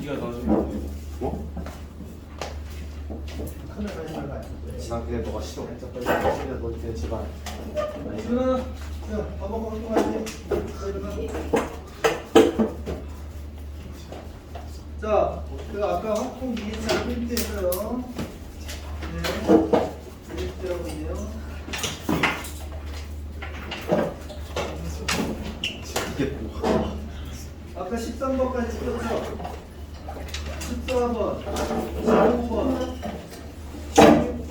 네가 나중에 뭐? 카메라 하지 말고. 지난번에 너가 싫어. 진짜 너 이제 제발. 이거는 야, 밥 먹고 활동하지. 자, 제가 아까 홍콩 이해차 프린트했어요. 네, 프린트라고 있네요. 이게 뭐? 아까 13번까지 찍었죠? 14번, 15번, 16번.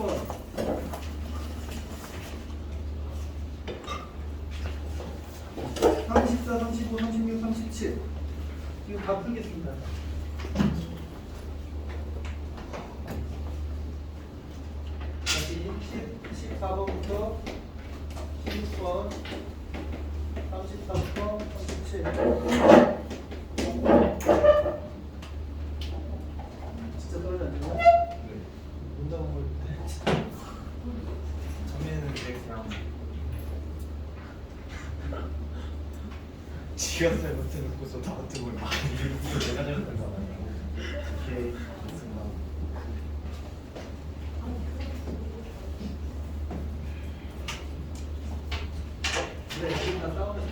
34, 35, 36, 37. 지금 다 풀겠습니다. 다시 14번부터 16번, 34부터 37. 진짜 떨어지 않나요? 논다고 볼 때. 처음에는 이제 그냥 지가 잘못해놓고서 나한테 뭘 많이 이러고 내가 잘못한 거 아니고 오케이 좋습니다. 네, 지금 다 싸우면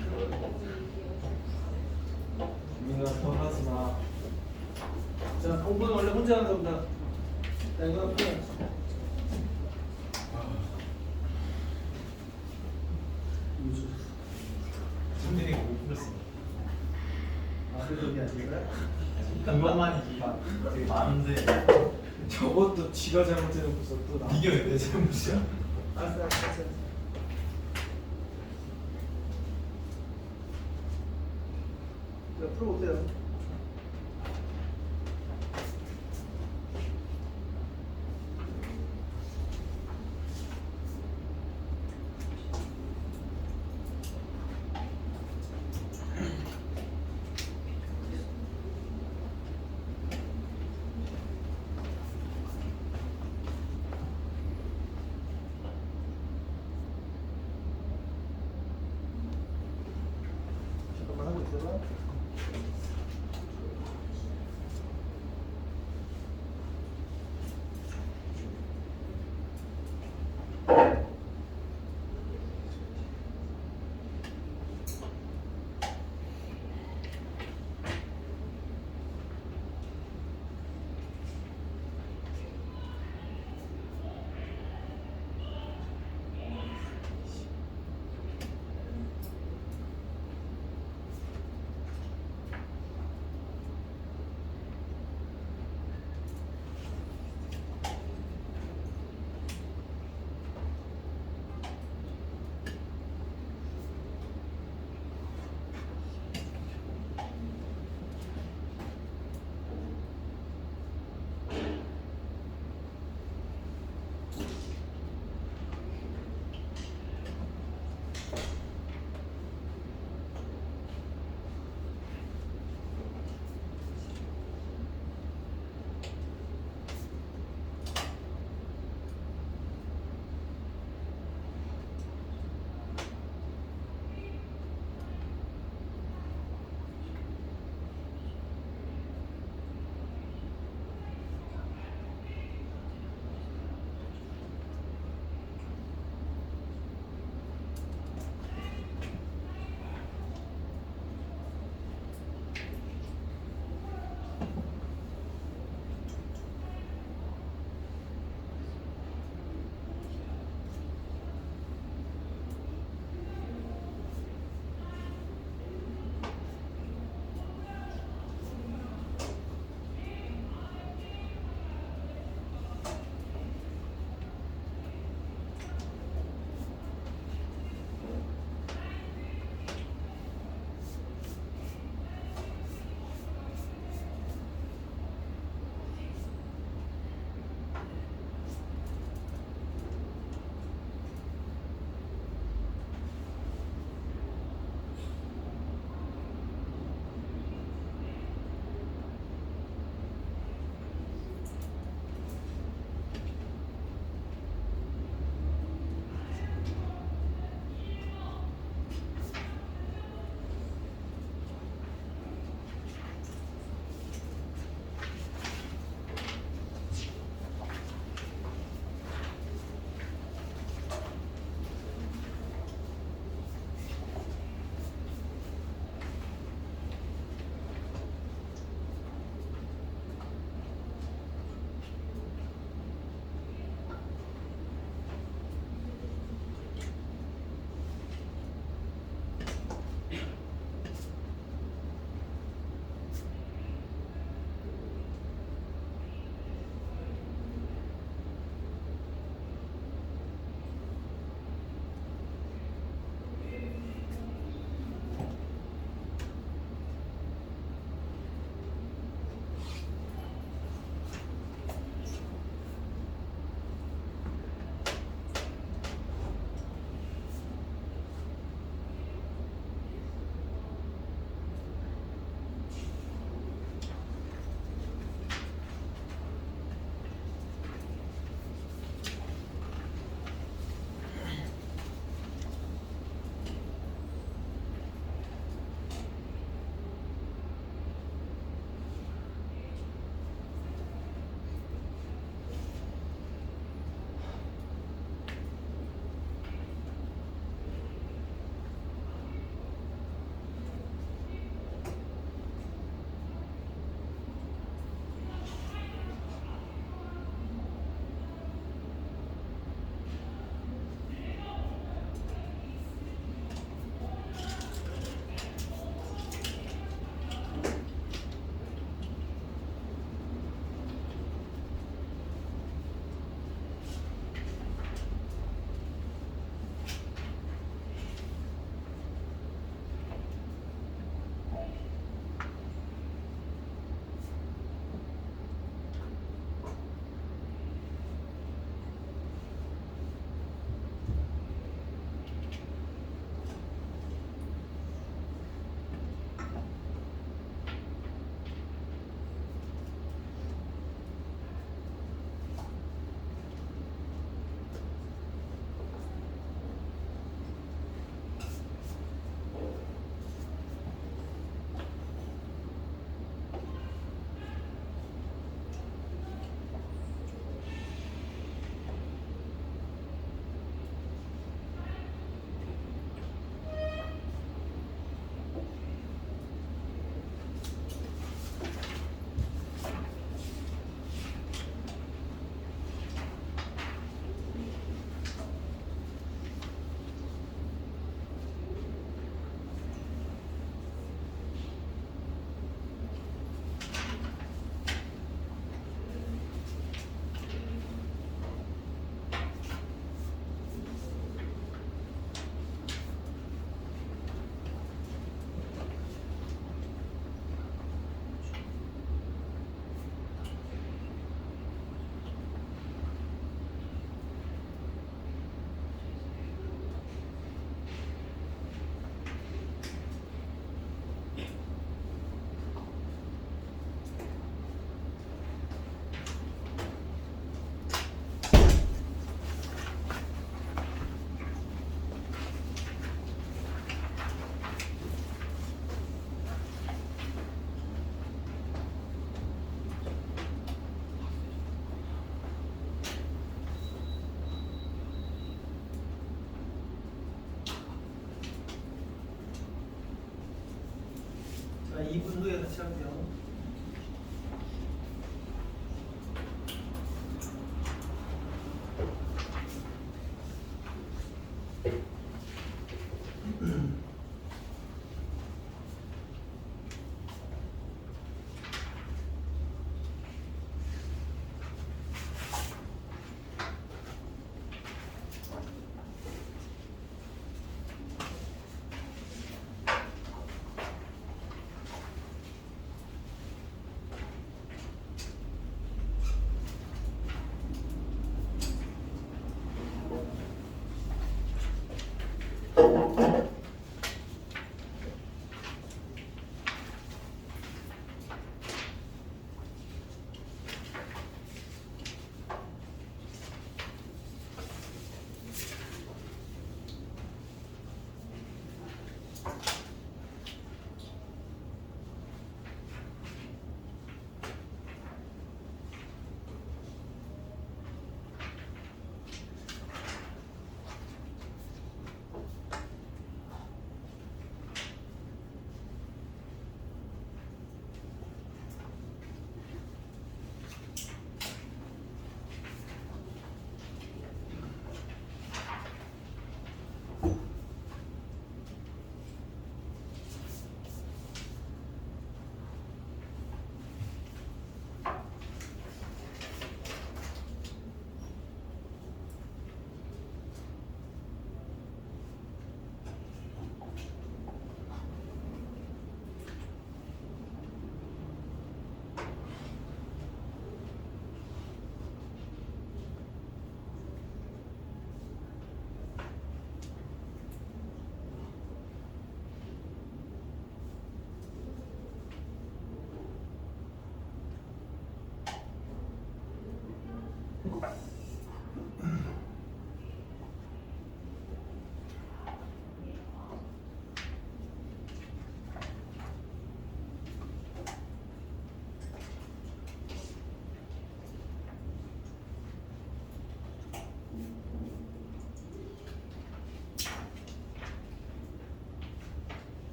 민아 더 하지 마. 자, 공부는 원래 혼자 하는 겁니다. 자, 이거 한번 선생님이 못 풀었어. 아, 그래도 이게 아닐까요? 그것만이지. 되게 많은데 저것도 지가 잘못해놓고서 또 나. 이게 왜 내 잘못이야? 알았어, 알았어. 자, 풀어보세요. 잠깐만 하고 있어봐. 할게요.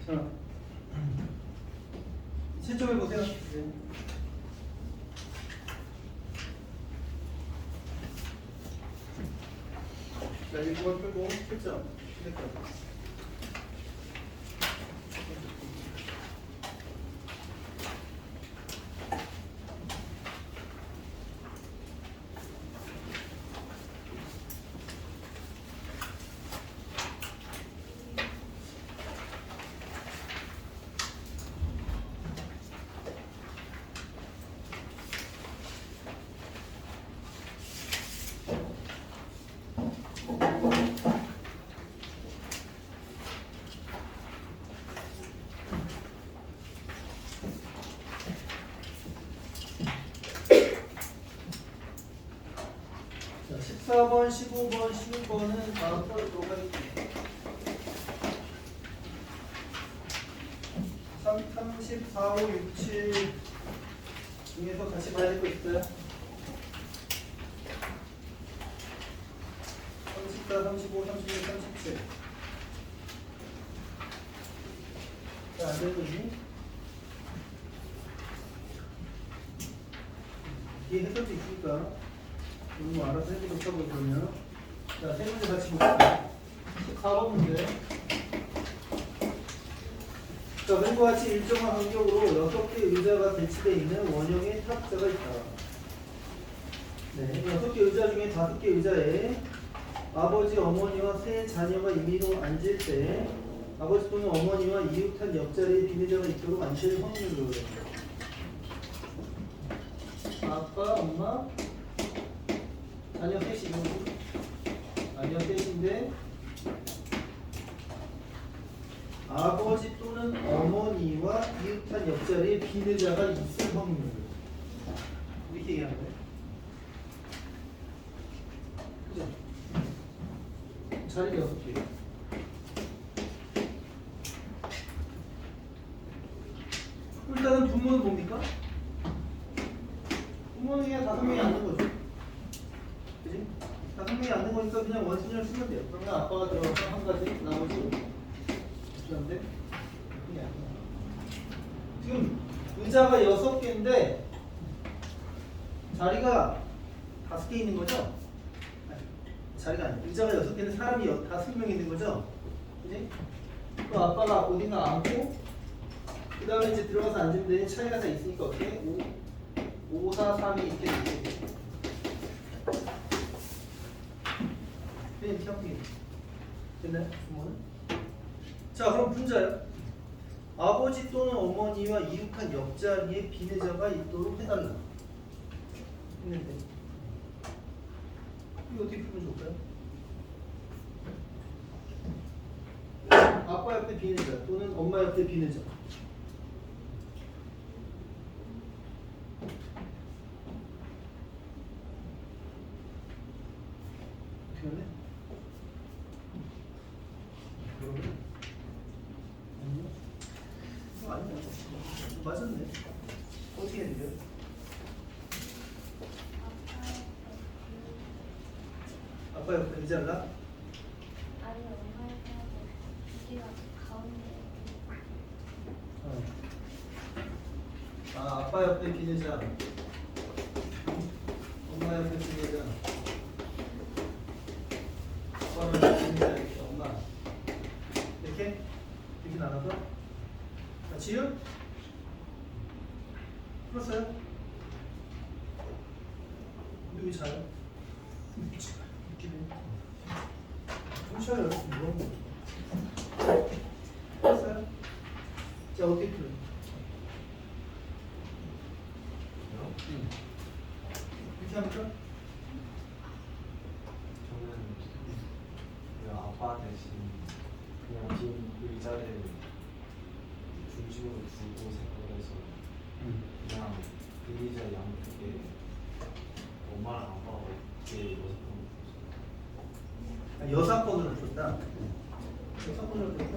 자, 실점해 보세요. 네. 자, 이거 빼고 실점. 시작할게요. 자, 14번, 15번, 16번은 다음 써도록 하겠습니다. 34, 5, 6, 7 중에서 같이 봐야 될 거 있어요? 34, 35, 36, 37. 자, 안 되는 거지? 뒤에 해설도 있으니까 이런 거 알아서 해보도록 하고 그러면. 자, 세 문제 같이 볼게요. 14번 문제. 자, 그림과 같이 일정한 간격으로 6개 의자가 배치되어 있는 원형의 탑자가 있다. 네, 6개 의자 중에 5개 의자에 아버지, 어머니와 세 자녀가 임의로 앉을 때 아버지 또는 어머니와 이웃한 옆자리에 비례자가 있도록 앉을 확률을 아빠, 엄마, 자녀 셋이고 자녀 셋인데 아버지 또는 어머니와 이웃한 옆자리에 비례자가 있을 확률 이렇게 얘기하는 거예요. 그죠? 자리가 6개. 일단은 부모는 뭡니까? 부모는 그냥 5명이 앉는 거죠. 그지? 5명이 앉는 거니까 그냥 원순위를 쓰면 돼요. 그러면 아빠가 들어가서 한 가지, 나머지 그런데 그냥 지금 의자가 6개인데 자리가 5개 있는 거죠? 아니, 자리가 아니야. 의자가 6개인데 사람이 5명 있는 거죠? 그지? 그 아빠가 어딘가 앉고 그 다음에 이제 들어가서 앉으면 되니 차이가 다 있으니까 어떻게? 5, 4, 3이 이렇게 되고 그냥 이렇게 하면 되겠지. 됐나요? 부모는? 자 그럼 분자요. 아버지 또는 어머니와 이웃한 옆자리에 비례자가 있도록 해달라 했는데 이거 어떻게 풀면 좋을까요? 아빠 옆에 비례자 또는 엄마 옆에 비례자 어떻게 하네? 그러면 아니야. 맞았네. 어떻게 해야 돼요? 아빠 옆에 의자라? 아니 엄마가 여기가 가운데. 아, 아빠 옆에 비례자. 엄마 옆에 비례자. 아빠 옆에 비례자 이렇게 엄마. 이렇게 나눠서. 자, 지금 풀었어요? 여기 자요? 웃기네. 훔쳐요. 뭐? 풀었어요? 자, 어떻게 풀어요? 이렇게 합니까? 저는 그냥 아빠 대신 그냥 빈 의자를 중심으로 두고 생각해서 그냥 빈 의자 양쪽에 엄마랑 아빠가 어깨에 여사건으로 줬다. 여사건으로 줬다.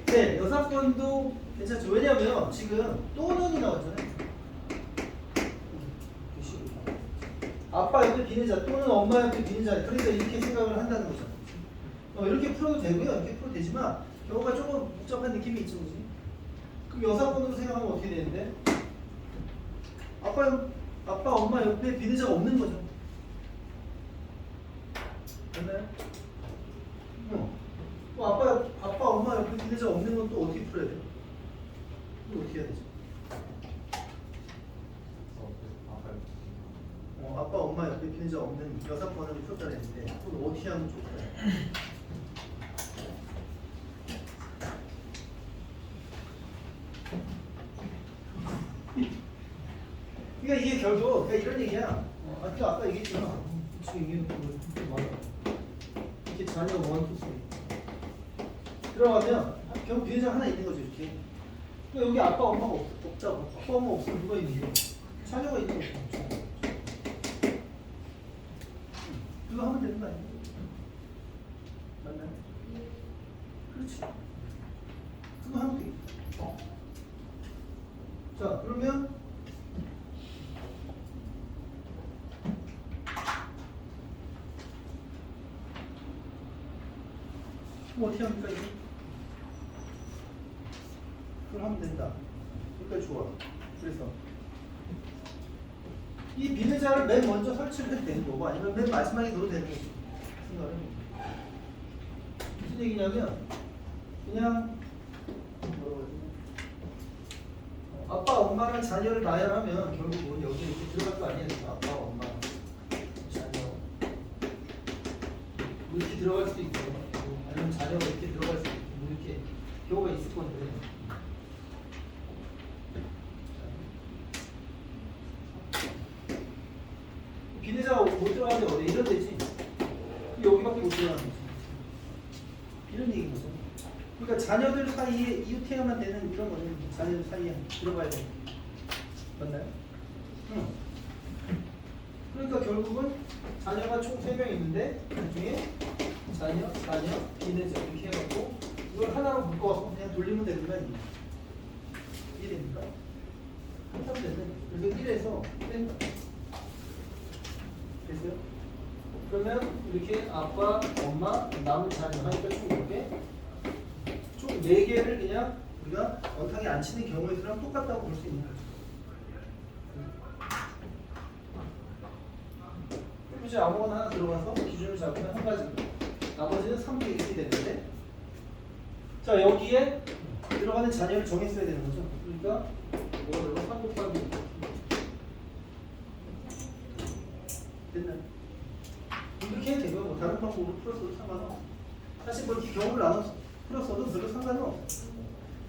네, 여사건도 괜찮죠. 왜냐면 지금 또는이 나왔잖아요. 아빠 옆에 비례자 또는 엄마 옆에 비례자. 그러니까 이렇게 생각을 한다는 거죠. 이렇게 풀어도 되고요. 이렇게 풀어도 되지만 경우가 조금 복잡한 느낌이 있죠, 그지? 그럼 여사건으로 생각하면 어떻게 되는데? 아빠, 엄마 옆에 비례자가 없는 거죠. 됐나요? 또 아빠, 엄마 옆에 비례자 없는 건 또 어떻게 풀어야 돼요? 이거 어떻게 해야 되죠? 아빠, 엄마 옆에 비례자 없는 여사건을 풀었다 했는데 그건 어떻게 하면 좋을까요? 그러니까 이게 결국 이런 얘기야. 아까 얘기했잖아. 지금 얘기해놓고 이렇게 자녀가 원투 쓰리 들어가면 결국 비례자 하나 있는 거죠 이렇게. 그러니까 여기 아빠 엄마가 없다고. 아빠 엄마 없으면 누가 있는 거야? 자녀가 있는 거죠. 그거 하면 되는 거 아니야? 맞나요? 그렇지. 그거 하면 되겠다. 자 그러면 어떻게 합니까 이거? 그걸 하면 된다. 그러니까 좋아. 그래서 이 비례자를 맨 먼저 설치를 해도 되는 거고 아니면 맨 마지막에 넣어도 되는 거죠. 생각을 해봅니다. 무슨 얘기냐면 그냥 뭐라고 해야 되나? 아빠 엄마랑 자녀를 나열하면 결국은 여기 이렇게 들어갈 거 아니에요. 아빠 엄마 자녀 뭐 이렇게 들어갈 수도 있고 아니면 자녀가 이렇게 들어갈 수도 있고 뭐 이렇게 경우가 있을 건데 비례자가 못 들어가는데 어디 이런 데지 여기밖에 못 들어가는 거지 이런 얘기인 거죠. 그러니까 자녀들 사이에 이웃해야만 되는 이런 거는 자녀들 사이에 들어가야 돼. 맞나요? 응. 그러니까 결국은 자녀가 총 3명 있는데 그 중에 자녀, 비례자 이렇게 해갖고 이걸 하나로 묶어서 그냥 돌리면 되는 거 아니에요. 그래서 1에서 뺀다. 됐어요? 그러면 이렇게 아빠, 엄마, 남은 자녀 하니까 총 몇 개? 총 4개를 그냥 우리가 원탁에 안 치는 경우에 수랑 똑같다고 볼 수 있는 거죠. 그럼 이제 아무거나 하나 들어가서 기준을 잡으면 한 가지. 나머지는 3개 이렇게 되는데, 자 여기에 들어가는 자녀를 정했어야 되는 거죠. 그러니까 뭐가 들어가? 3 곱하기 2. 됐나요? 이렇게 해도 되고요. 뭐 다른 방법으로 풀었어도 상관없어. 사실 뭐 이렇게 경우를 나눠서 풀었어도 별로 상관은 없어요.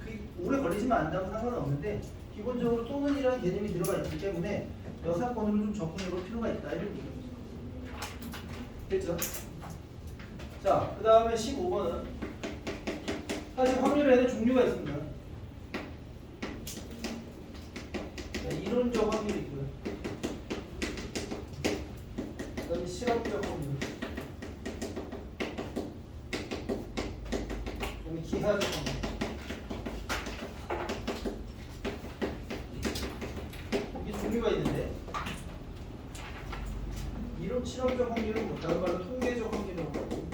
그게 오래 걸리지만 않다면 상관은 없는데 기본적으로 또는이라는 개념이 들어가 있기 때문에 여사건으로 좀 접근해 볼 필요가 있다 이런 얘기죠. 됐죠? 자, 그 다음에 15번은 사실 확률에는 종류가 있습니다. 자, 이론적 확률이 있고요. 그 다음에 실험적 확률. 그다음에 기하적 확률. 이게 종류가 있는데 이론 실험적 확률은 뭐 다른 말로 통계적 확률이라고 하고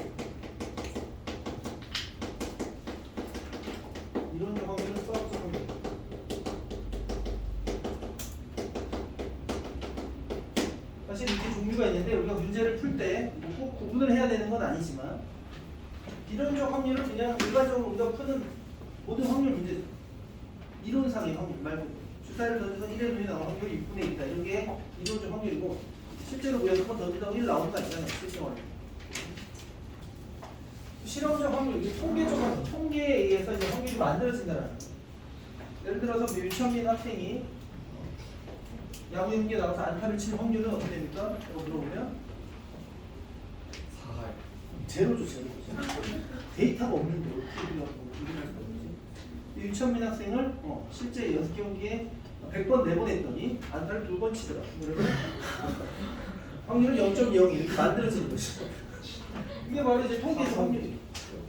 이론적 확률은 수학적 확률. 사실 이렇게 종류가 있는데 우리가 문제를 풀 때 꼭 구분을 해야 되는 건 아니지만 이론적 확률은 그냥 일반적으로 우리가 푸는 모든 확률 문제죠. 이론상의 확률 말고 주사를 던져서 1의 눈이 나오는 확률이 6분의 1이다. 이런 게 이론적 확률이고 실제로 우리가 6번 던지다가 1 나오는 거 아니잖아요. 실생활에. 실험적 확률, 이게 통계적 확률, 통계에 의해서 이제 확률이 만들어진다는 거예요. 예를 들어서 유치원민 학생이 야구 경기에 나가서 안타를 칠 확률은 어떻게 됩니까? 이거 물어보면 4할. 제로죠, 제로. 데이터가 없는데 어떻게 우리가 뭐 기준할 수가 없지? 유치원민 학생을 실제 연습 경기에 100번 내보냈더니 안타를 2번 치더라. 그러면 확률은 0.0 이렇게 만들어지는 거죠. 이게 바로 이제 통계적 확률이에요.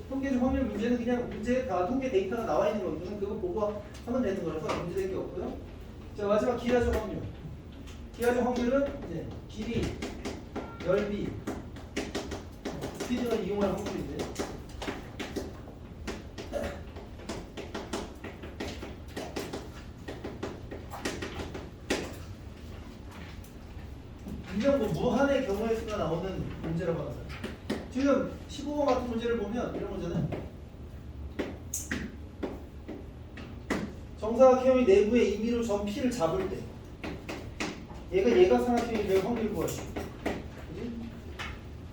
통계적 확률 문제는 그냥 문제에 다 통계 데이터가 나와 있는 거거든요. 그거 보고 하면 되는 거라서 문제될 게 없고요. 자, 마지막 기하적 확률. 기하적 확률은 이제 길이, 넓이, 스피드를 이용할 확률인데 분명 뭐 무한의 경우의 수가 나오는 문제라고 하는 거예요. 지금 15번 같은 문제를 보면 이런 거잖아요. 정사각형의 내부의 임의로 점 P를 잡을 때 얘가 삼각형이 될 확률을 구하시고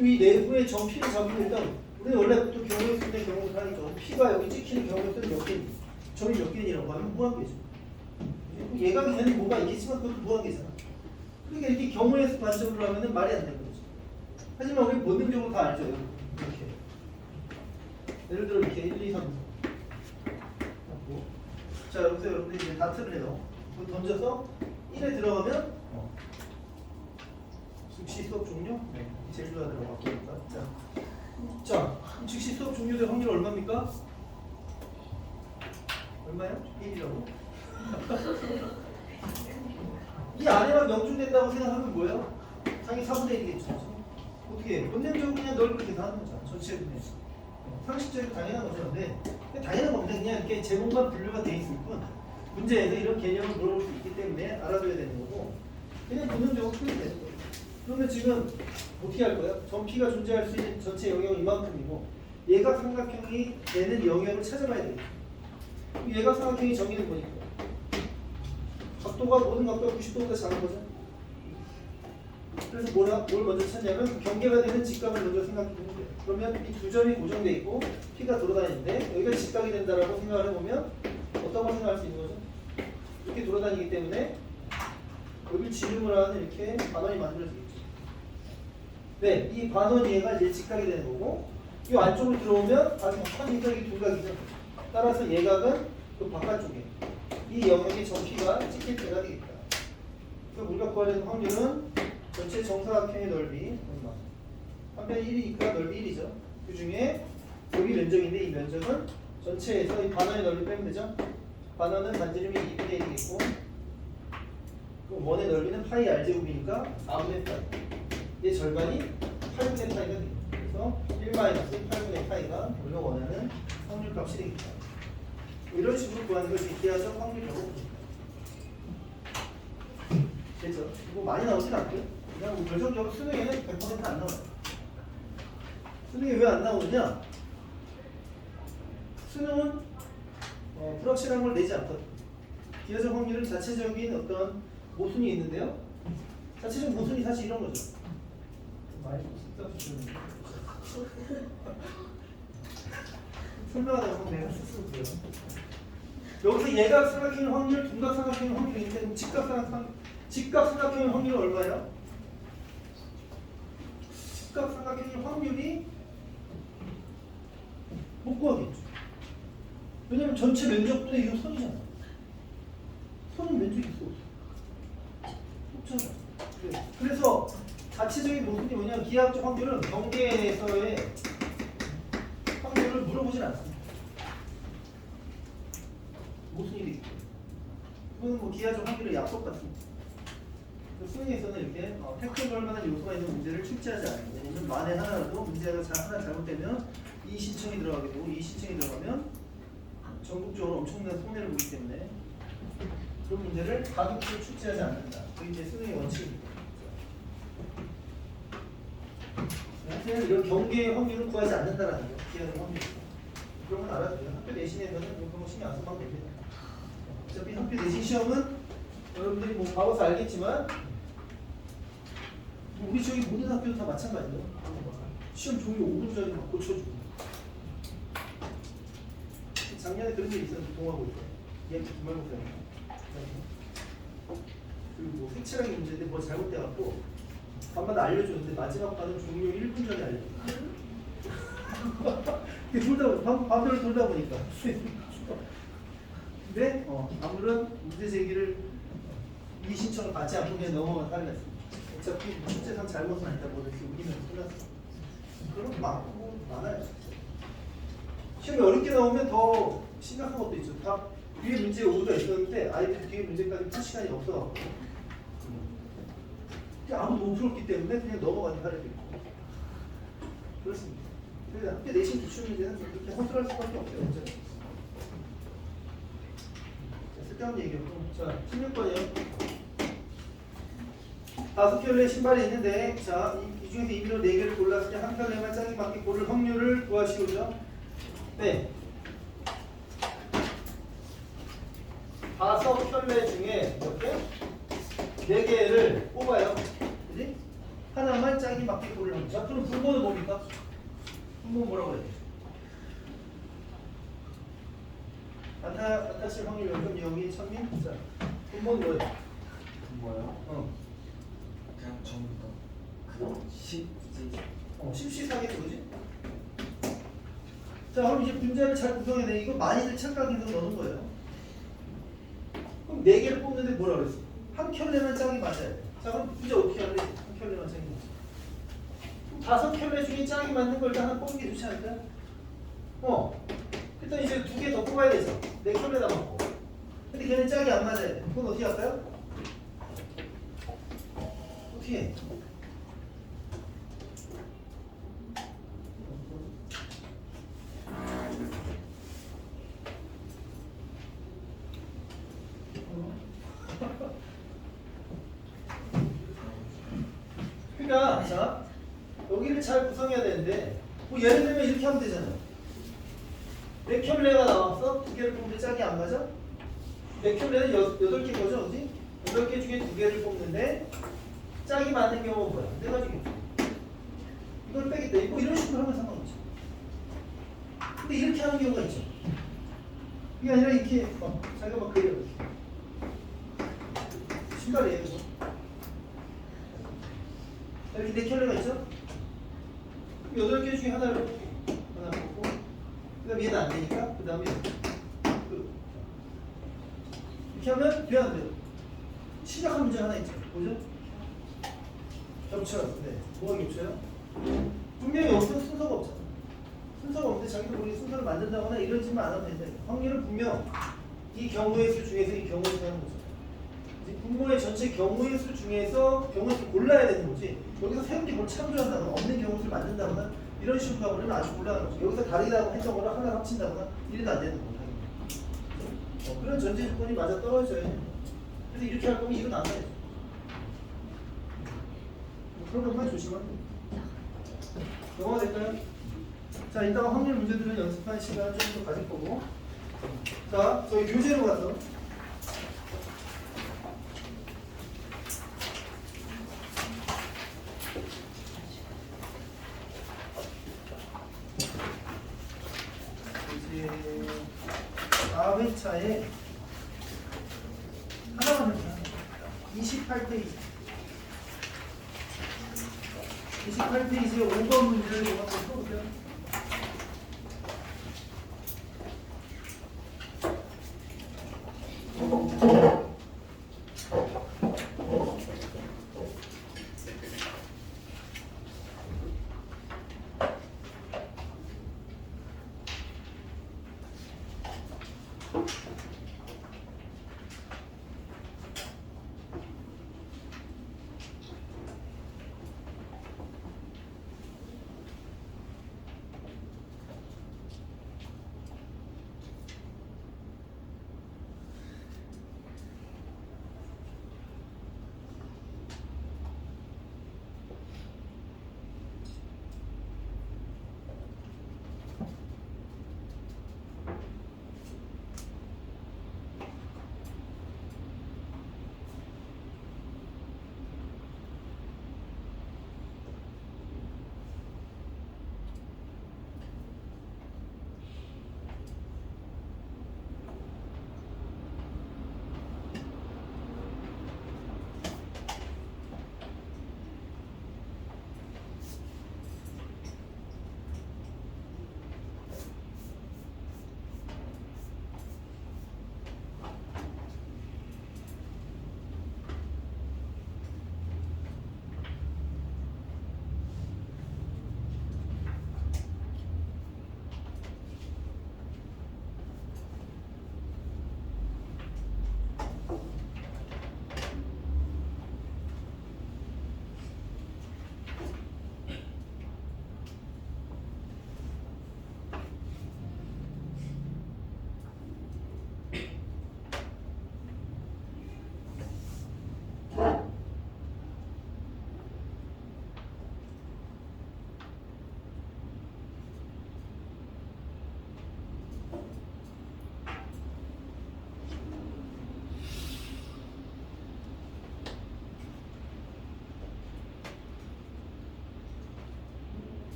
이 내부의 점 P를 잡으면 일단 우리는 원래 또 경우의 수의 경우를 하니까 P가 여기 찍히는 경우의 수는 몇 개니? 점이 몇 개니라고 하면 무한계죠. 얘가 걔는 뭐가 있겠지만 그것도 무한계잖아. 그러니까 이렇게 경우의 수 관점으로 하면 말이 안 되는 거죠. 하지만 우리 본능적으로 다 알죠. 이렇게 예를 들어 이렇게 1, 2, 3, 4 자, 여기서 여러분들이 이제 다트를 해요. 그거 던져서 1에 들어가면 즉시 수업 종료? 네. 제주가 들어가고 있다. 자, 즉시 수업 종료될 확률 얼마입니까? 얼마요? 1이라고? 이 안에만 명중된다고 생각하면 뭐예요? 상위 4분의 1이겠죠. 어떻게 해? 본능적으로 그냥 널 그렇게 하는 거죠. 전체 분의 상식적으로 당연한 거죠. 근데 당연한 겁니다. 그냥 이렇게 제목만 분류가 돼 있을 뿐 문제에서 이런 개념을 물어볼 수 있기 때문에 알아둬야 되는 거고 그냥 본능적으로 풀면 되는 거예요. 그러면 지금 어떻게 할 거예요? 점 P가 존재할 수 있는 전체 영역은 이만큼이고 얘가 삼각형이 되는 영역을 찾아봐야 되겠죠. 얘가 삼각형이 정의는 뭐니까 각도가 모든 각도가 90도보다 작은 거죠. 그래서 뭘 먼저 찾냐면 그 경계가 되는 직각을 먼저 생각해 보면 돼요. 그러면 이 두 점이 고정돼 있고 P가 돌아다니는데 여기가 직각이 된다라고 생각을 해보면 어떤 걸 생각할 수 있는 거죠? 이렇게 돌아다니기 때문에 여기 지름을 하는 이렇게 반원이 만들어지겠죠. 네, 이 반원 얘가 이제 직각이 되는 거고 이 안쪽으로 들어오면 아주 큰 직각이 두각이죠. 따라서 얘각은 그 바깥쪽에 이 영역의 점 P가 찍힐 때가 되겠다. 그래서 우리가 구해야 되는 확률은 전체 정사각형의 넓이 얼마? 한편 1이니까 넓이 1이죠. 그 중에 여기 면적인데 이 면적은 전체에서 이 반원의 넓이 빼면 되죠. 반원은 반지름이 2분의 1이겠고 그럼 원의 넓이는 파이 r제곱이니까 4분의 파이. 얘 절반이 8분의 파이가 돼요. 그래서 1-8분의 파이가 우리가 원하는 확률값이 되겠다. 이런 식으로 구하는 것이 기하적 확률이라고 봅니다. 됐죠? 뭐 많이 나오진 않고요. 그냥 뭐 결정적으로 수능에는 100%안 나와요. 수능이 왜 안 나오느냐? 수능은 불확실한 걸 내지 않거든요. 기하적 확률은 자체적인 어떤 모순이 있는데요. 자체적 모순이 사실 이런 거죠. 많이 씁다 설명하다 보면 내가 스스로 돼요. 여기서 예각 삼각형의 확률, 둔각 삼각형의 확률이 있는데 그럼 직각 삼각형의 확률은 얼마예요? 직각 삼각형의 확률이 못 구하겠죠. 왜냐면 전체 면적분의 이거 선이잖아. 선은 면적이 있어. 없잖아. 네. 그래서 자체적인 모순이 뭐냐면 기하학적 확률은 경계에서의 확률을 물어보진 않습니다. 모순이 되기 때문에. 이거는 뭐 기하적 확률의 약속 같습니다. 수능에서는 이렇게 태클 걸 만한 요소가 있는 문제를 출제하지 않아요. 왜냐면 만에 하나라도 문제가 하나 잘못되면 이 신청이 들어가게 되고 이 신청이 들어가면 전국적으로 엄청난 손해를 보기 때문에 그런 문제를 가급적 출제하지 않는다. 그게 이제 수능의 원칙입니다. 하여튼 이런 경계의 확률을 구하지 않는다라는 거예요. 기하적 확률. 그런 건 알아도 돼요. 학교 내신에서는 그런 거 신경 안 써도 됩니다. 어차피 학교 내신 시험은 여러분들이 뭐 봐봐서 알겠지만 우리 저기 모든 학교도 다 마찬가지예요. 시험 종료 5분 전에 막 고쳐주고. 작년에 그런 일이 있었는데 동화고 있고 얘한테 기말고사니까. 그리고 뭐 색칠하기 문제인데 뭐 잘못돼갖고 밤마다 알려줬는데 마지막 반은 종료 1분 전에 알려줬어요. 밤새를 돌다 보니까. 근데 아무런 문제 제기를 이 신청을 받지 않고 그냥 넘어간 사례가 있습니다. 어차피 출제상 잘못은 아니다 뭐 이렇게 우기면서 끝났어. 그런 거 많아요. 시험이 어렵게 나오면 더 심각한 것도 있죠. 다 위에 문제에 오류가 있었는데 아예 뒤에 문제까지 풀 시간이 없어갖고 아무도 못 풀었기 때문에 그냥 넘어가는 사례도 있고 그렇습니다. 그래서 학교 내신 기출 문제는 좀 그렇게 허술할 수밖에 없어요. 쓸데없는 얘기였고. 자, 16번이요. 5켤레 신발이 있는데, 자, 이 중에서 임의로 4개를 골랐을 때 한 켤레만 짝이 맞게 고를 확률을 구하시오죠. 네. 5켤레 중에 몇 개? 4개를 뽑아요. 그지? 하나만 짝이 맞게 고를 확률. 자, 그럼 분모는 뭡니까? 분모 뭐라고 해야 돼? 나타실 확률 연금 여기 천민? 자, 분모는 뭐예요? 뭐요? 그냥 전부 다 10씩 사겠지, 그지? 자, 그럼 이제 문제를 잘 구성해야 돼. 이거 많이들 착각해서 넣는 거예요. 그럼 4개를 뽑는데 뭐라 그랬어? 한 켤레만 짝이 맞아야 돼. 자, 그럼 문제 어떻게 할래? 한 켤레만 짝이 맞아. 5켤레 중에 짝이 맞는 걸 하나 뽑는 게 좋지 않을까? 일단 이제 2개 더 뽑아야 되죠. 4켤레 남았고. 근데 걔는 짝이 안 맞아야 돼. 그건 어떻게 할까요? 어떻게 해? 그러니까 자 여기를 잘 구성해야 되는데 뭐 예를 들면 이렇게 하면 되잖아요. 4켤레가 나왔어? 2개를 뽑는데 짝이 안 맞아? 4켤레는 8개 거죠, 어디? 8개 중에 2개를 뽑는데 짝이 맞는 경우가 뭐야? 4가지겠죠. 이걸 빼겠다. 뭐 이런 식으로 하면 상관없죠. 근데 이렇게 하는 경우가 있죠. 이게 아니라 이렇게 자기가 막 그려요. 신발이에요, 이거. 이렇게 4켤레가 있죠? 8개 중에 하나를 뽑고 하나 뽑고 그 다음에 얘는 안 되니까 그 다음에 이렇게 하면 돼야 안 돼요? 심각한 문제 하나 있죠. 뭐죠? 겹쳐요. 네. 뭐가 겹쳐요? 분명히 여기서 순서가 없잖아. 순서가 없는데 자기도 모르게 순서를 만든다거나 이런 짓만 안 하면 된다. 확률은 분명 이 경우의 수 중에서 이 경우의 수 하는 거죠. 이제 분모의 전체 경우의 수 중에서 경우의 수를 골라야 되는 거지. 여기서 새롭게 뭘 창조한다거나 없는 경우의 수를 만든다거나 이런 식으로 가버리면 아주 곤란한 거지. 여기서 다르다고 했던 거를 하나 합친다거나 이래도 안 되는 거야. 그런 전제 조건이 맞아 떨어져야 돼. 그래서 이렇게 할 거면 이건 안 돼. 그런 것만 조심하면 돼. 영어가 될까요? 자, 이따가 확률 문제들은 연습하는 시간 좀 더 가질 거고. 자, 저희 교재로 가서. 이제 4회차에 하나만 해보자. 28페이지. 28페이지에 5번 문제를 한번 풀어보세요.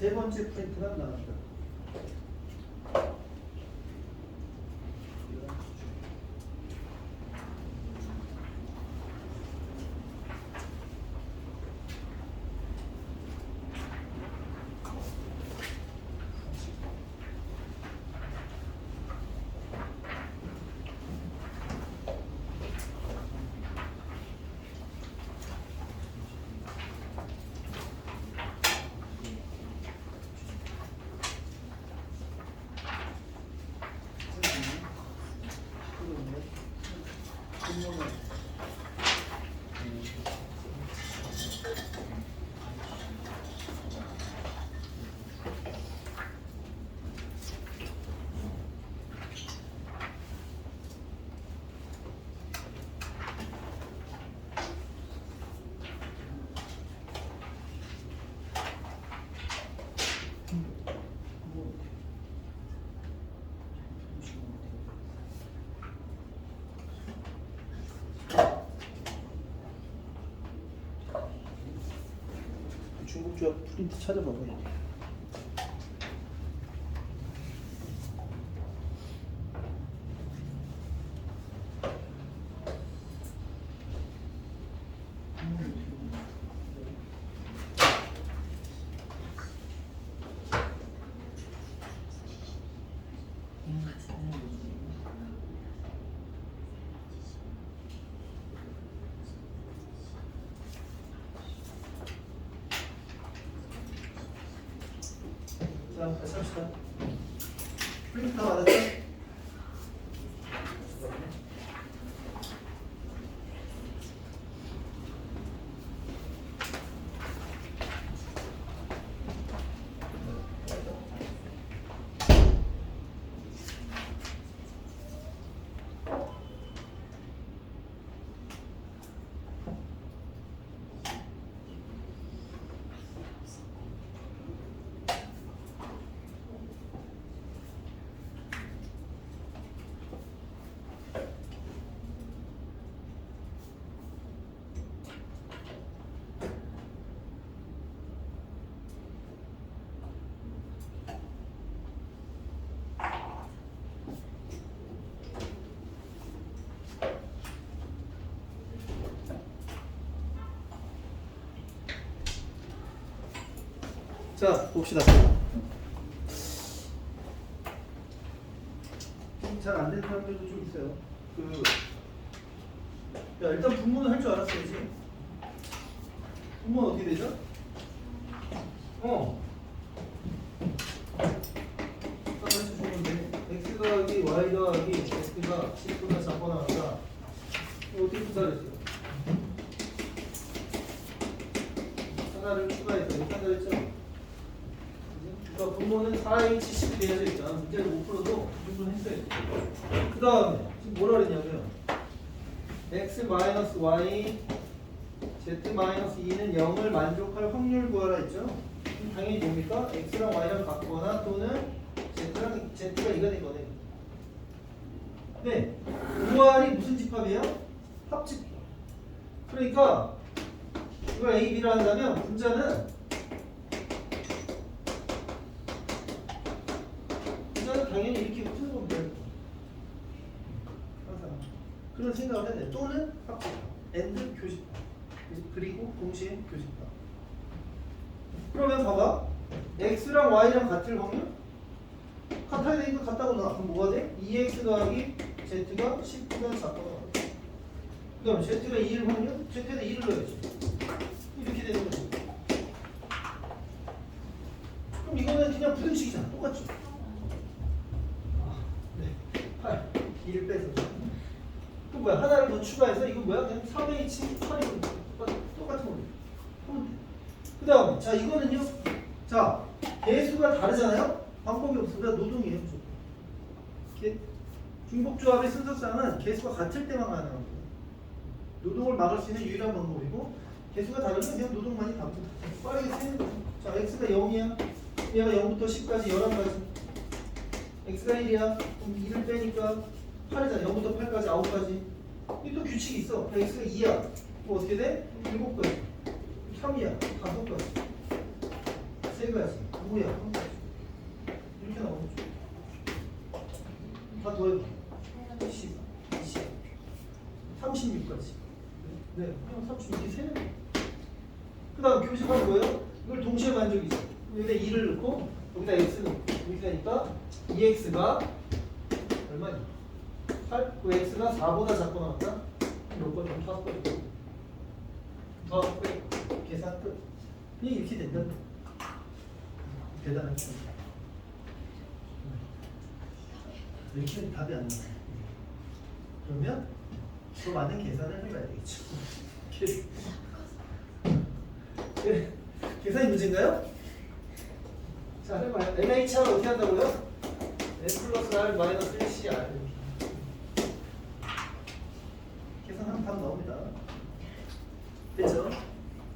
세 번째 프린트가 나왔다. 중국조합 프린트 찾아봐봐요. 자, 다시 합시다. 프린트 다 받았죠? 자, 봅시다. 잘 안 되는 사람들도 좀 있어요. 야, 일단 분모는 할 줄 알았어야지. 분모는 어떻게 되죠? 가르쳐 주는데 x 더하기 y 더하기 x가 10보다 작거나 같다. 이거 어떻게 구사했어요? 하나를 추가해서 이렇게 한다 했죠? 그러니까 분모는 4h 10이 되어져 있잖아. 문제를 못 풀어도 이 정도는 했어야 돼. 그 다음에 지금 뭐라 그랬냐면 x 마이너스 y z 마이너스 2는 0을 만족할 확률 구하라 했죠. 그럼 당연히 뭡니까? x랑 y랑 같거나 또는 z랑 z가 2가 된 거네. 네, 5r이 무슨 집합이에요? 합집합. 그러니까 이걸 a, b라 한다면 분자는 당연히 이렇게 풀어보면 돼요. 항상 그런 생각을 해야 돼. 또는 합집합, and 교집합, 그리고 동시에 교집합. 그러면 봐봐, x랑 y랑 같을 확률? 같아야 되니까 같다고 나. 그럼 뭐가 돼? 2x 더하기 z가 10보다 작거나. 그 다음 z가 2일 확률? z에다 2를 넣어야지. 이렇게 되는 거지. 그럼 이거는 그냥 부등식이잖아. 똑같죠? 8, 2를 빼서. 또 뭐야? 하나를 더 추가해서 이거 뭐야? 그냥 3H 8이면 똑같은 거예요. 하면 돼. 그 다음에 자 이거는요. 자 개수가 다르잖아요. 방법이 없습니다. 노동이에요. 중복조합의 순서상은 개수가 같을 때만 가능한 거예요. 노동을 막을 수 있는 유일한 방법이고 개수가 다르면 그냥 노동만이 답니다. 빠르게 쓰는 거죠. 자 x가 0이야. 얘가 0부터 10까지 11가지. x가 1이야. 그럼 2를 빼니까 8이잖아. 0부터 8까지 9가지. 이 또 규칙이 있어. x가 2야. 뭐 어떻게 돼? 7가지. 3이야. 5가지. 세배하지. 뭐야? 이렇게 나오죠. 다 더해봐. 10, 20, 36까지. 네, 그냥 36이 세는 거예요. 그 다음 교집합은 뭐예요? 이걸 동시에 만족이죠. 여기다 2를 넣고 여기다 x 넣고 이렇게 하니까 2x가 얼마니? 8? 그 x가 4보다 작고 나왔다? 몇 번? 5번? 더 빼. 계산 끝. 그냥 이렇게 된다. 대단하죠. 이렇게 답이 안 나와요. 그러면 더 많은 계산을 해봐야 되겠죠. 계산이 문제인가요? 자, 해봐요. NHR 어떻게 한다고요? N 플러스 R 마이너스 1CR. 계산하면 답 나옵니다. 됐죠?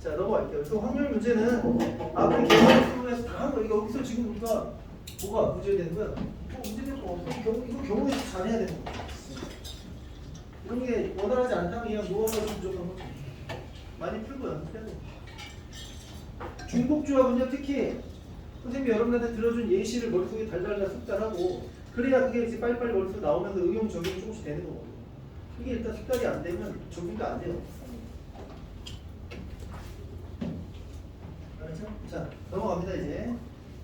자, 넘어갈게요. 그래서 확률 문제는 앞에 계산 수에서 다 한 거예요. 여기서 지금 우리가 뭐가 문제되는 거야? 문제될 거 없어. 이거 경우에 잘해야 되는 거야. 이런 게 원활하지 않다면 그냥 노하우가 좀 부족한 거죠. 많이 풀고 연습해야 돼. 중복조합은요, 특히 선생님이 여러분한테 들어준 예시를 머릿속에 달달달 숙달하고 그래야 그게 이제 빨리빨리 머릿속에 나오면서 응용 적용이 조금씩 되는 거거든요. 그게 일단 숙달이 안 되면 적용도 안 돼요. 알았죠? 자, 넘어갑니다 이제.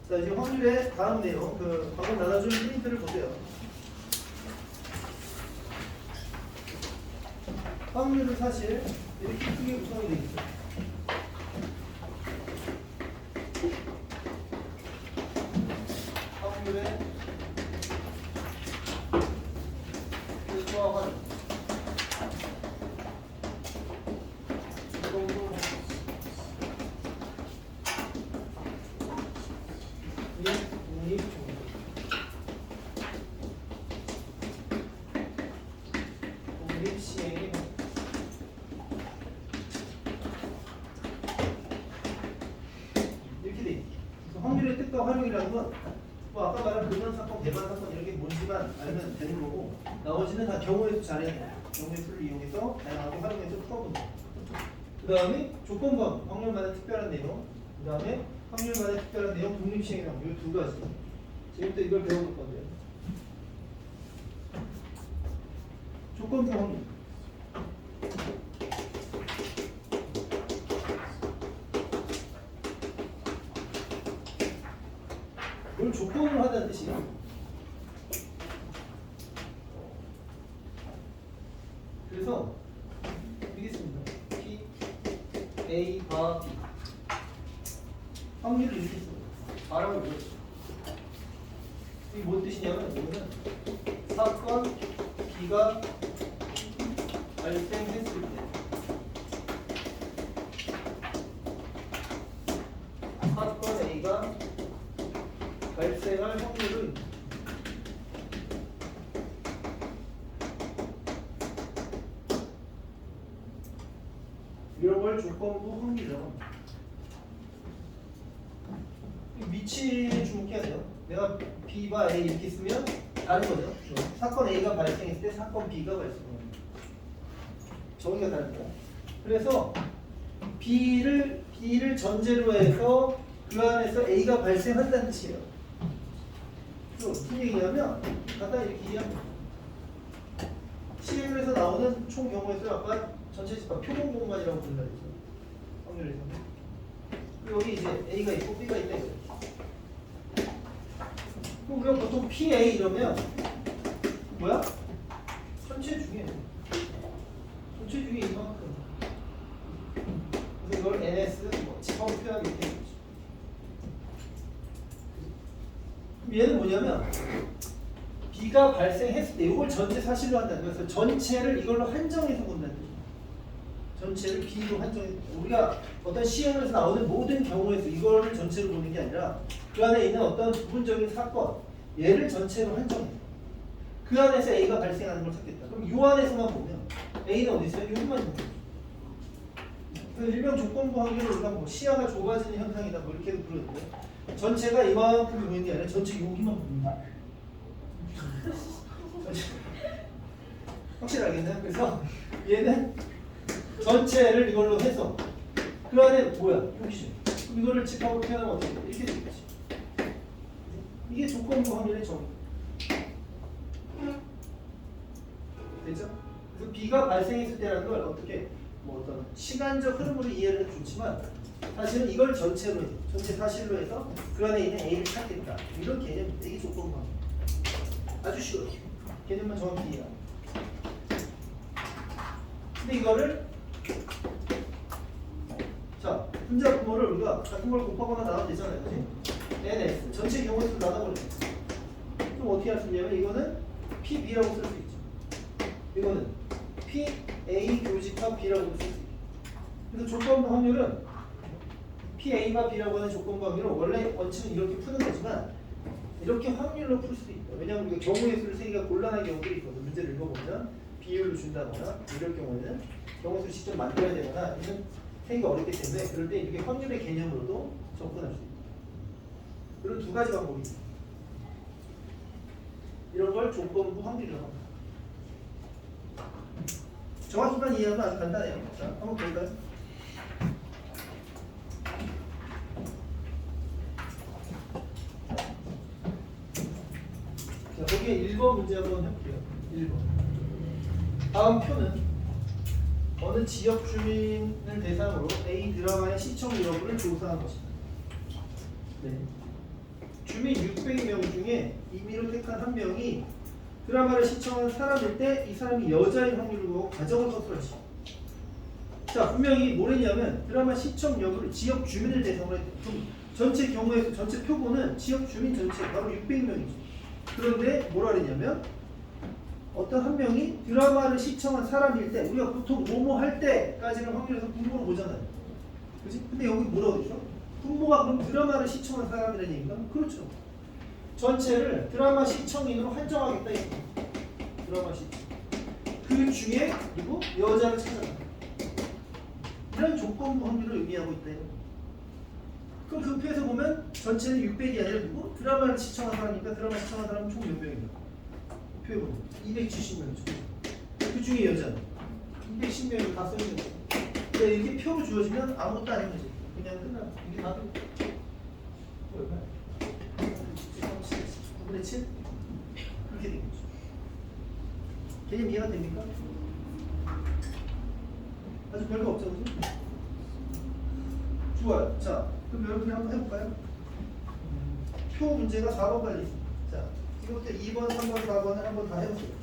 자, 이제 확률의 다음 내용, 그 방금 나눠준 프린트를 보세요. 확률은 사실 이렇게 크게 구성이 되어 있어요. 확률의 조합은 독립 시행이 이렇게 돼 있죠. 그래서 확률의 뜻과 활용이라는 건 뭐 아까 말한 근원 사건, 배반 사건 이런 게 뭔지만 알면 되는 거고 나머지는 다 경우의 수 잘해야 돼요. 경우의 수를 이용해서 다양하게 활용해서 풀어보는 거예요. 그 다음에 조건번, 확률만의 특별한 내용, 그 다음에 확률만의 특별한 내용, 독립시행이라고 이 두 가지. 지금부터 이걸 배워볼 건데요. 조건부 확률. 뭘 조건을 하다는 뜻이에요. 그래서 되겠습니다. P, A, 바, B. 확률을 이렇게 써요. 바라고 그랬죠. 이게 뭔 뜻이냐면 이거는 사건 B가 발생했을 때 사건 A가 발생할 확률은 이런 걸 조건부 확률이라고 합니다. 위치에 주목해야 돼요. 내가 B와 A 이렇게 쓰면 다른 거죠. 사건 A가 발생했을 때 사건 B가 발생합니다. 정의가 다른 거예요. 그래서 B를 전제로 해서 그 안에서 A가 발생한다는 뜻이에요. 무슨 얘기냐면 간단히 이렇게 이해합니다. 시행을 해서 나오는 총 경우의 수 아까 전체 집합 표본 공간이라고 부른다 그랬죠. 확률에서. 여기 이제 A가 있고 B가 있다 이거예요. 그럼 우리가 보통 PA 이러면 뭐야? 전체 중에 이만큼. 그래서 이걸 NS 집합을 표현하게 이렇게 되죠. 그럼 얘는 뭐냐면 B가 발생했을 때 이걸 전체 사실로 한다는 거예요. 그래서 전체를 이걸로 한정해서 본다는 거죠. 전체를 B로 한정해서 우리가 어떤 시행에서 나오는 모든 경우에서 이거를 전체로 보는 게 아니라 그 안에 있는 어떤 부분적인 사건 얘를 전체로 한정해서 그 안에서 A가 발생하는 걸 찾겠다. 그럼 이 안에서만 보면 A는 어디 있어요? 여기만 있는 거죠. 그래서 일명 조건부 확률을 우리가 뭐 시야가 좁아지는 현상이다 뭐 이렇게도 부르는데 전체가 이만큼이 보이는 게 아니라 전체 여기만 보이는 거예요. 확실히 알겠나요? 그래서 얘는 전체를 이걸로 해서 그 안에 뭐야? 여기죠. 이거를 집하고 표현하면 어떻게 돼? 이렇게 되겠지. 이게 조건부 확률의 정의. 되죠? 그래서 B가 발생했을 때라는 걸 어떻게 뭐 어떤 시간적 흐름으로 이해를 해도 좋지만 사실은 이걸 전체로 해서 전체 사실로 해서 그 안에 있는 A를 찾겠다. 이런 개념입니다. 이게 조건부 확률. 아주 쉬워요. 개념만 정확히 이해하면. 근데 이거를 자, 분자 분모를 우리가 같은 걸 곱하거나 나누면 되잖아요. 그치? NS 전체 경우에서 나눠버려. 그럼 어떻게 할 수 있냐면 이거는 PB라고 쓸 수 있죠. 이거는 PA 교집합 B라고 쓸 수 있죠. 그래서 조건부 확률은 PA가 B라고 하는 조건부 확률은 원래 원칙은 이렇게 푸는 거지만 이렇게 확률로 풀 수도 있다. 왜냐하면 우리가 경우의 수를 세기가 곤란한 경우들이 있거든. 문제를 읽어보면 비율을 준다거나 이럴 경우에는 경우의 수를 직접 만들어야 되거나 이런 세기가 어렵기 때문에 그럴 때 이렇게 확률의 개념으로도 접근할 수 있다. 이런 두 가지 방법이 있습니다. 이런 걸 조건부 확률이라고 합니다. 정확히만 이해하면 아주 간단해요. 자, 한번 볼까요? 자, 거기에 1번 문제 한번 해볼게요. 1번. 다음 표는 어느 지역 주민을 대상으로 A 드라마의 시청 여부를 조사한 것이다. 네. 주민 600명 중에 임의로 택한 한 명이 드라마를 시청한 사람일 때 이 사람이 여자인 확률을 보고 가정을 서술하시. 자, 분명히 뭐랬냐면 드라마 시청 여부를 지역 주민을 대상으로 했대. 그럼 전체 경우에서 전체 표본은 지역 주민 전체 바로 600명이죠. 그런데 뭐라 그랬냐면 어떤 한 명이 드라마를 시청한 사람일 때 우리가 보통 뭐뭐 할 때까지는 확률에서 분모로 보잖아요. 그지? 근데 여기 뭐라고 했죠? 분모가 그럼 드라마를 시청한 사람이라는 얘기인가? 그렇죠. 전체를 드라마 시청인으로 한정하겠다 이거. 드라마 시청. 그 중에 그리고 여자를 찾아라. 이런 조건부 확률을 의미하고 있다 이거. 그럼 그 표에서 보면 전체는 600이 아니라 누구? 드라마를 시청한 사람이니까 드라마 시청한 사람은 총 몇 명인가? 표에 보면 270명이죠. 그 중에 여자는 210명을 다 써있는 거죠. 그러니까 이렇게 표로 주어지면 아무것도 아닌 거지. 그냥 끝나. 이게 다 돼. 얼마야? 9분의 7? 그렇게 된 거죠. 개념 이해가 됩니까? 아주 별거 없죠, 그죠? 좋아요. 자, 그럼 여러분이 한번 해볼까요? 표 문제가 4번까지 있습니다. 자, 지금부터 2번, 3번, 4번을 한번 다 해보세요.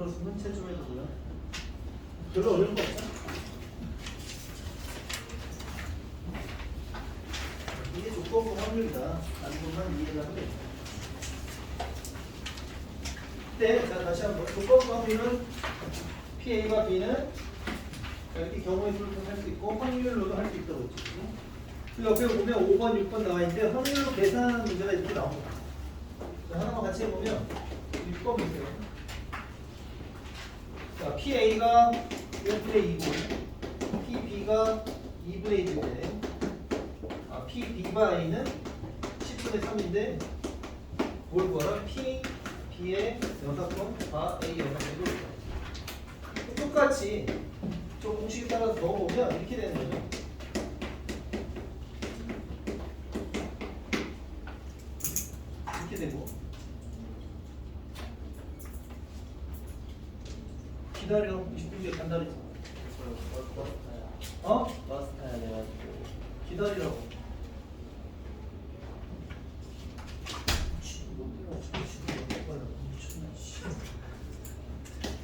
풀었으면 채 좀 해보고요. 별로 어려운 거 없죠? 이게 조건부 확률이다. 라는 것만 이해가 하면 됩니다. 네, 자 다시 한번 조건부 확률은 PA가 B는 이렇게 경우의 수를 할 수 있고 확률로도 할 수 있다고 했죠. 그 옆에 보면 5번, 6번 나와 있는데 확률로 계산하는 문제가 이렇게 나옵니다. 자, 하나만 같이 해보면 6번 보세요. 자, PA가 1분의 2고 PB가 2분의 1인데 PB가 A는 10분의 3인데 뭘 구하라? PB의 영사건 바 A 영사건을 구하라. 똑같이 저 공식에 따라서 넣어보면 이렇게 되는 거죠. 이렇게 되고 기다려 20분 뒤에 간다르지. 어? 버스 타야 돼가지고. 기다리라고.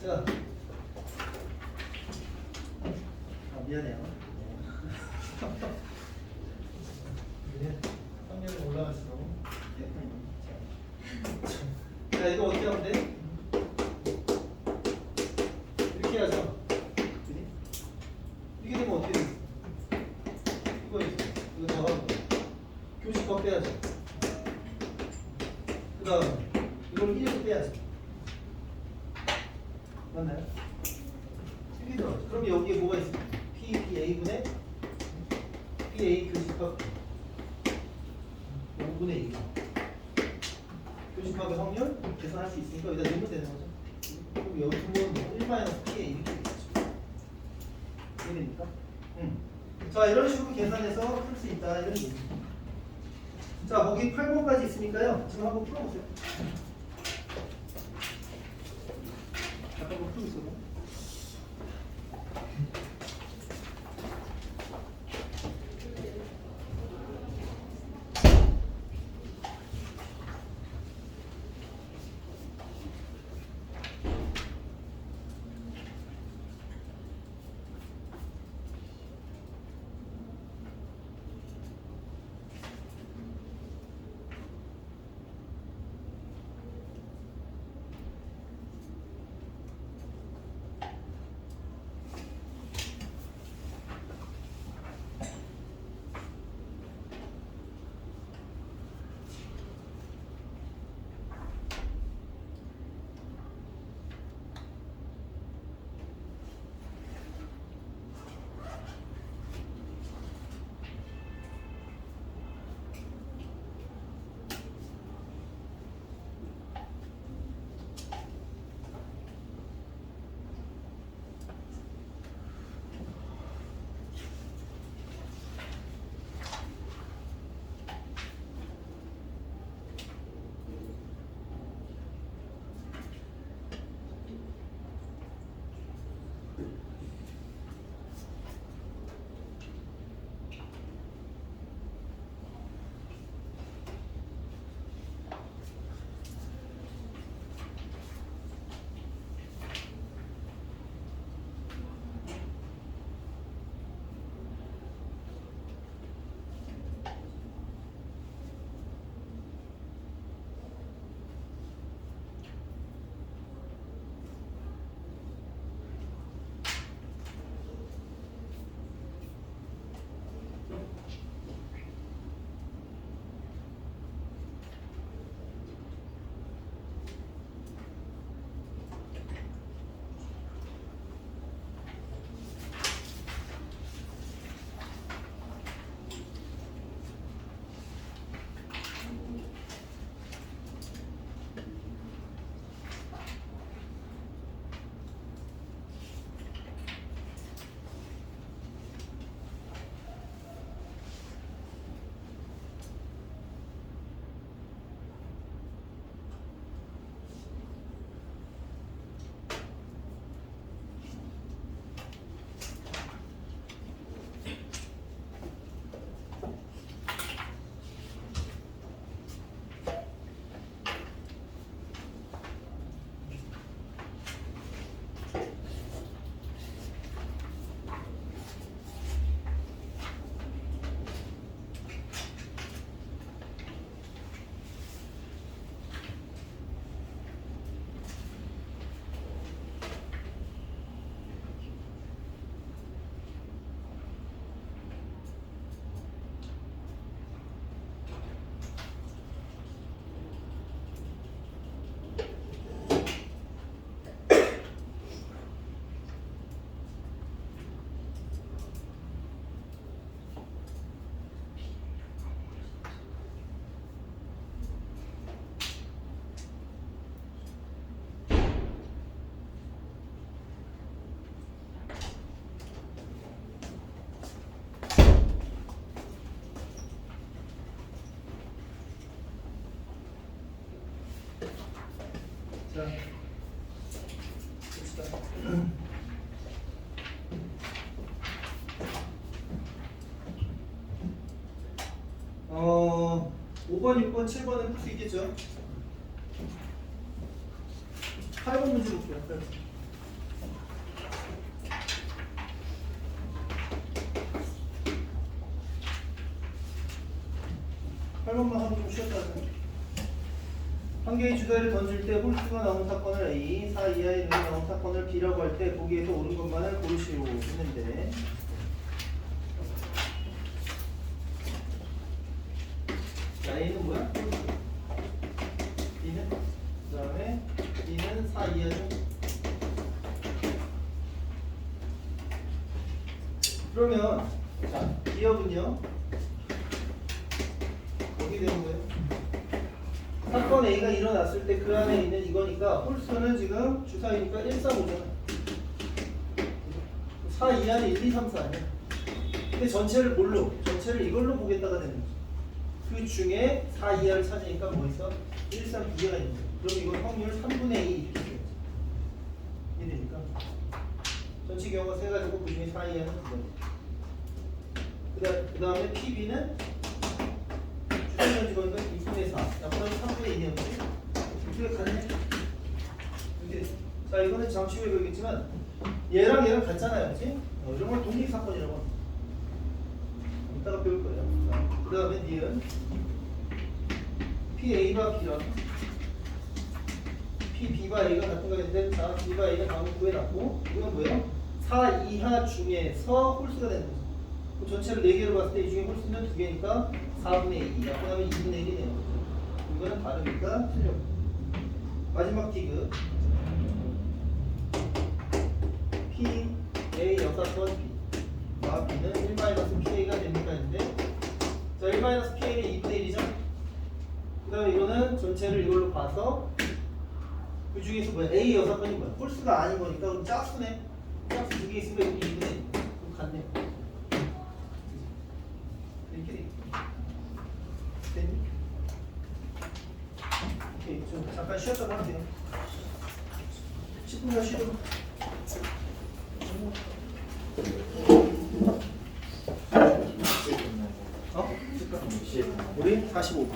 자, 미안해요. 확률이 올라갈수록 자, 이거 어떻게 하면 돼? 이렇게 해야죠. 그지? 이게 되면 어떻게 돼? 이거 있어. 이거 나가는 거. 교집합 빼야죠. 그 다음 이걸 1에서 빼야죠. 맞나요? 이렇게 들어가죠. 그럼 여기에 뭐가 있습니까? PBA분의 PA 교집합 5분의 2. 교집합의 확률 계산할 수 있으니까 여기다 넣으면 되는 거죠. 그럼 여기 보면 1-PA 이렇게 되겠죠. 이해됩니까? 자, 이런 식으로 계산해서 풀 수 있다 이런 얘기입니다. 자, 거기 8번까지 있으니까요. 지금 한번 풀어보세요. 잠깐만 풀고 있어봐. 자, 봅시다. 5번, 6번, 7번은 풀 수 있겠죠? 8번 문제 볼게요. 8번만 하고 좀 쉬었다 하자. 한 개의 주사위를 던질 때 홀수가 나온 사건을 A, 4 이하의 능이 나온 사건을 B라고 할 때 보기에서 옳은 것만을 고르시오 했는데 자, A는 뭐야? B는? 그 다음에 B는 4 이하죠? 그러면 자, 기업은요 어떻게 되는 거예요? 사건 A가 일어났을 때 그 안에 있는 이거니까 홀수는 지금 주사위니까 1, 3, 5잖아. 4 이하는 1, 2, 3, 4 아니야. 근데 전체를 뭘로? 전체를 이걸로 보겠다가 되는 거지. 그 중에 4 이하를 찾으니까 뭐 있어? 1, 3, 2가 있는 거야. 그럼 이건 확률 3분의 2 이렇게 되겠지. 이러니까 전체 경우가 세 가지고 그 중에 4 이하는 2가 그 다음에 PB는 주사위 던지고 2분의 4. 야, 그럼 3분의 2네요. 이렇게 가네. 이렇게. 자, 이거는 잠시 후에 배우겠지만 얘랑 얘랑 같잖아요, 그렇지? 이런 걸 독립 사건이라고 합니다. 이따가 배울 거예요. 그 다음에 니은 PA와 B랑 PB와 A가 같은 거였는데 자, B와 A는 방금 구해놨고 이건 뭐예요? 4 이하 중에서 홀수가 되는 거죠. 그 전체를 4개로 봤을 때 이 중에 홀수는 2개니까 4분의 2. 그 다음에 2분의 1이네요. 이거는 다르니까 틀려. 마지막 디귿 P, A 역사건 B 아, B는 1-PA가 됩니까 했는데 자, 1-PA는 2분의 1이죠? 그 다음에 이거는 전체를 이걸로 봐서 그 중에서 뭐야? A 여사건이 뭐야? 홀수가 아닌 거니까 그럼 짝수네. 짝수 2개 있으니까 여기 2분의 1 그럼 같네. 이렇게 돼. 됐니? 오케이, 좀 잠깐 쉬었다가 하면 돼요. 10분간 쉬도록. 어? 우리 45분.